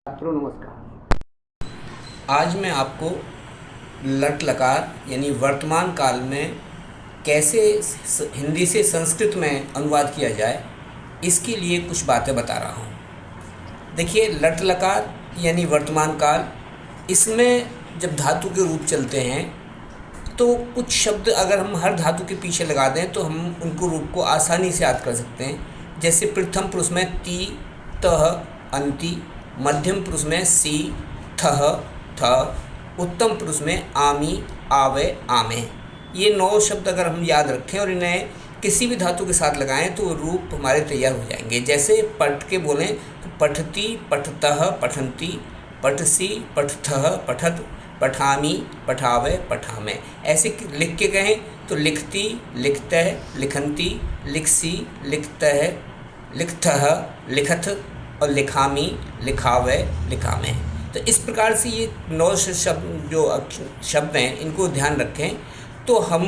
छात्रों नमस्कार। आज मैं आपको लट लकार यानी वर्तमान काल में कैसे हिंदी से संस्कृत में अनुवाद किया जाए, इसके लिए कुछ बातें बता रहा हूँ। देखिए, लट लकार यानी वर्तमान काल, इसमें जब धातु के रूप चलते हैं तो कुछ शब्द अगर हम हर धातु के पीछे लगा दें तो हम उनको रूप को आसानी से याद कर सकते हैं। जैसे प्रथम पुरुष में ती, तह, अंति, मध्यम पुरुष में सी, थह, थ, उत्तम पुरुष में आमी, आवे, आमे। ये 9 शब्द अगर हम याद रखें और इन्हें किसी भी धातु के साथ लगाएं तो रूप हमारे तैयार हो जाएंगे। जैसे पढ़ के बोलें तो पठती, पठतः, पठन्ति, पठसी, पठथः, पठत, पठामी, पठावे, पठामे। ऐसे लिख के कहें तो लिखती, लिखतः, लिखन्ति, लिखसी, लिखतः, लिखथः, लिखथ और लिखामी, लिखावे, लिखामे। तो इस प्रकार से ये 9 शब्द जो शब्द हैं, इनको ध्यान रखें तो हम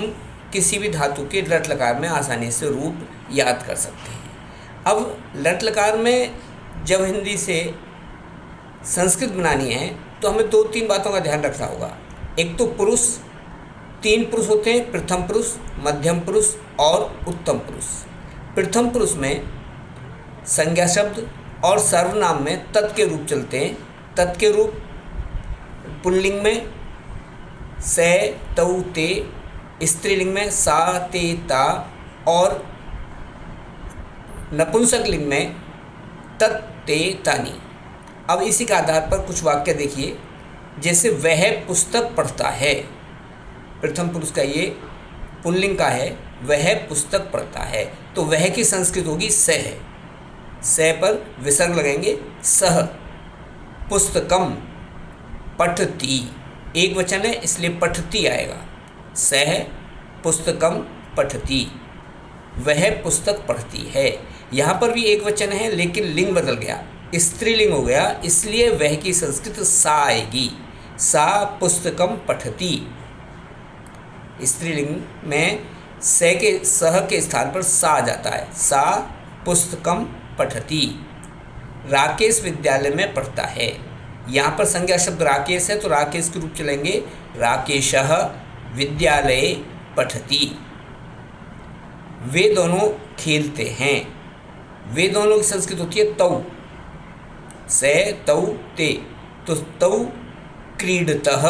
किसी भी धातु के लट लकार में आसानी से रूप याद कर सकते हैं। अब लट लकार में जब हिंदी से संस्कृत बनानी है तो हमें 2-3 बातों का ध्यान रखना होगा। एक तो पुरुष, 3 पुरुष होते हैं, प्रथम पुरुष, मध्यम पुरुष और उत्तम पुरुष। प्रथम पुरुष में संज्ञा शब्द और सर्वनाम में तत् के रूप चलते हैं। तत् के रूप पुल्लिंग में से, तौ, ते, स्त्रीलिंग में सा, ते, ता और नपुंसक लिंग में तत्, ते, तानी। अब इसी के आधार पर कुछ वाक्य देखिए। जैसे वह पुस्तक पढ़ता है, प्रथम पुरुष का ये पुल्लिंग का है, वह पुस्तक पढ़ता है, तो वह की संस्कृत होगी स है। स पर विसर्ग लगेंगे, सह। पुस्तकम पठती, एक वचन है इसलिए पठती आएगा। सह पुस्तकम पठती, वह पुस्तक पढ़ती है। यहाँ पर भी एक वचन है लेकिन लिंग बदल गया, स्त्रीलिंग हो गया, इसलिए वह की संस्कृत सा आएगी। सा पुस्तकम पठती। स्त्रीलिंग में सह के स्थान पर सा आ जाता है। सा पुस्तकम पठती। राकेश विद्यालय में पढ़ता है। यहाँ पर संज्ञा शब्द राकेश है तो राकेश के रूप चलेंगे, राकेशः विद्यालये पठति। वे दोनों खेलते हैं। वे दोनों की संस्कृत होती है तौ। से, तौ, ते, तो तौ क्रीडतः,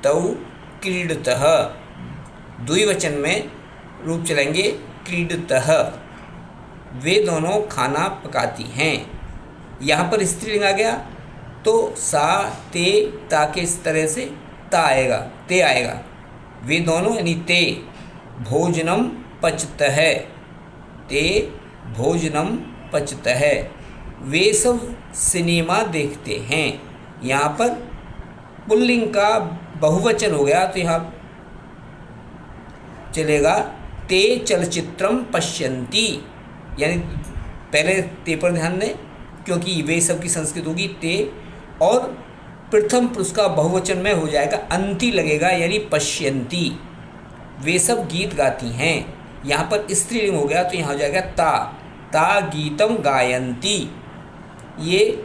तौ क्रीडतः। द्विवचन में रूप चलेंगे क्रीडतः। वे दोनों खाना पकाती हैं। यहाँ पर स्त्रीलिंग आ गया तो सा, ते, ता के इस तरह से ता आएगा, ते आएगा। वे दोनों यानी ते भोजनम पचतः, ते भोजनम पचतः। वे सब सिनेमा देखते हैं। यहाँ पर पुल्लिंग का बहुवचन हो गया तो यहाँ चलेगा ते चलचित्रम पश्यन्ति, यानी पहले ते पर ध्यान दें क्योंकि वे सब की संस्कृत होगी ते, और प्रथम पुरुष का बहुवचन में हो जाएगा अंति लगेगा यानी पश्यन्ति। वे सब गीत गाती हैं। यहाँ पर स्त्रीलिंग हो गया तो यहाँ हो जाएगा ता, ता गीतम गायन्ति। ये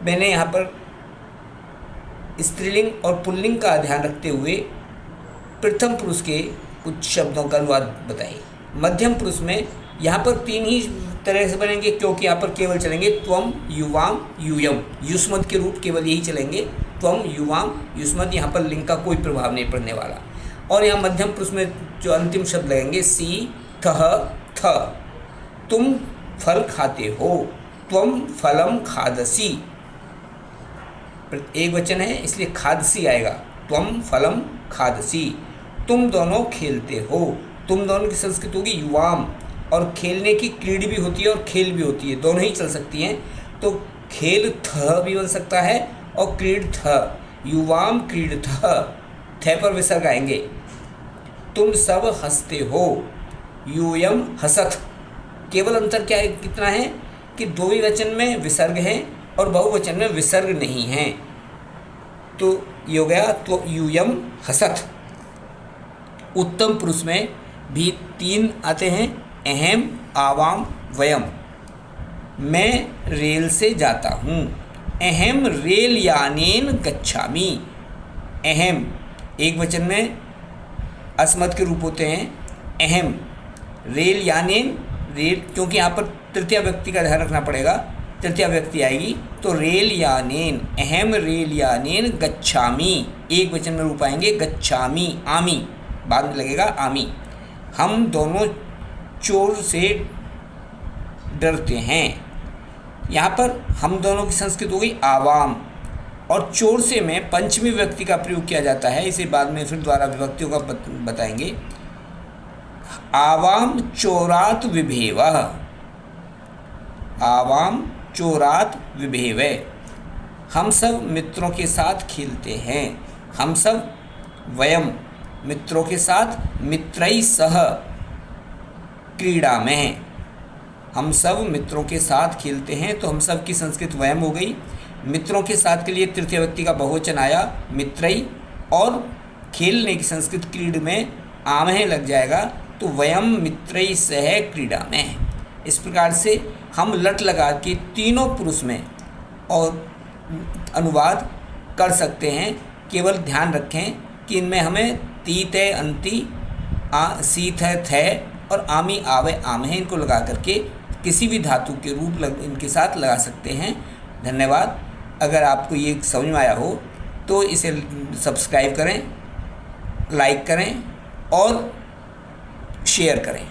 मैंने यहाँ पर स्त्रीलिंग और पुल्लिंग का ध्यान रखते हुए प्रथम पुरुष के कुछ शब्दों का अनुवाद बताई। मध्यम पुरुष में यहाँ पर 3 ही तरह से बनेंगे क्योंकि यहाँ पर केवल चलेंगे त्वम, युवाम, यूयम। युष्मद के रूप केवल यही चलेंगे, त्वम, युवाम, युष्मद। यहाँ पर लिंग का कोई प्रभाव नहीं पड़ने वाला। और यहाँ मध्यम पुरुष में जो अंतिम शब्द लगेंगे सी, थह, थ। तुम फल खाते हो, त्वम फलम खादसी। एक वचन है इसलिए खादसी आएगा, त्वम फलम खादसी। तुम दोनों खेलते हो, तुम दोनों की संस्कृत होगी युवाम। और खेलने की क्रीड भी होती है और खेल भी होती है, दोनों ही चल सकती हैं। तो खेल थ भी बन सकता है और क्रीड थ, युवाम क्रीड थ पर विसर्ग आएंगे। तुम सब हंसते हो, यूयम हसत। केवल अंतर क्या है, कितना है कि द्विवचन में विसर्ग है और बहुवचन में विसर्ग नहीं है। तो ये हो गया तो यूयम हसत। उत्तम पुरुष में भी 3 आते हैं, अहम, आवाम, वयम। मैं रेल से जाता हूँ। अहम रेल यानेन गच्छामि। अहम एक वचन में अस्मत् के रूप होते हैं। अहम रेल यानेन, रेल क्योंकि यहाँ पर तृतीय व्यक्ति का ध्यान रखना पड़ेगा, तृतीय व्यक्ति आएगी तो रेल यानेन, अहम रेल यानेन गच्छामि, एक वचन में रूप आएंगे गच्छामि, आमी बाद में लगेगा आमी। हम दोनों चोर से डरते हैं। यहाँ पर हम दोनों की संस्कृत हो गई आवाम, और चोर से में पंचमी व्यक्ति का प्रयोग किया जाता है, इसे बाद में फिर द्वारा विभक्तियों का बताएंगे। आवाम चोरात विभेवः, आवाम चोरात विभेवः, हम सब मित्रों के साथ खेलते हैं। हम सब वयम मित्रों के साथ, मित्रैः सह क्रीड़ा में, हम सब मित्रों के साथ खेलते हैं। तो हम सब की संस्कृत वयम हो गई। मित्रों के साथ के लिए तृतीय व्यक्ति का बहुवचन आया मित्रैः, और खेलने की संस्कृत क्रीड में आमहे लग जाएगा तो वयम मित्रैः सह क्रीड़ा में। इस प्रकार से हम लट लगा के तीनों पुरुष में और अनुवाद कर सकते हैं। केवल ध्यान रखें कि इनमें हमें तीत है अंति, सीत है थे और आमी आवे आमहे, इनको लगा करके किसी भी धातु के रूप इनके साथ लगा सकते हैं। धन्यवाद। अगर आपको ये समझ में आया हो तो इसे सब्सक्राइब करें, लाइक करें और शेयर करें।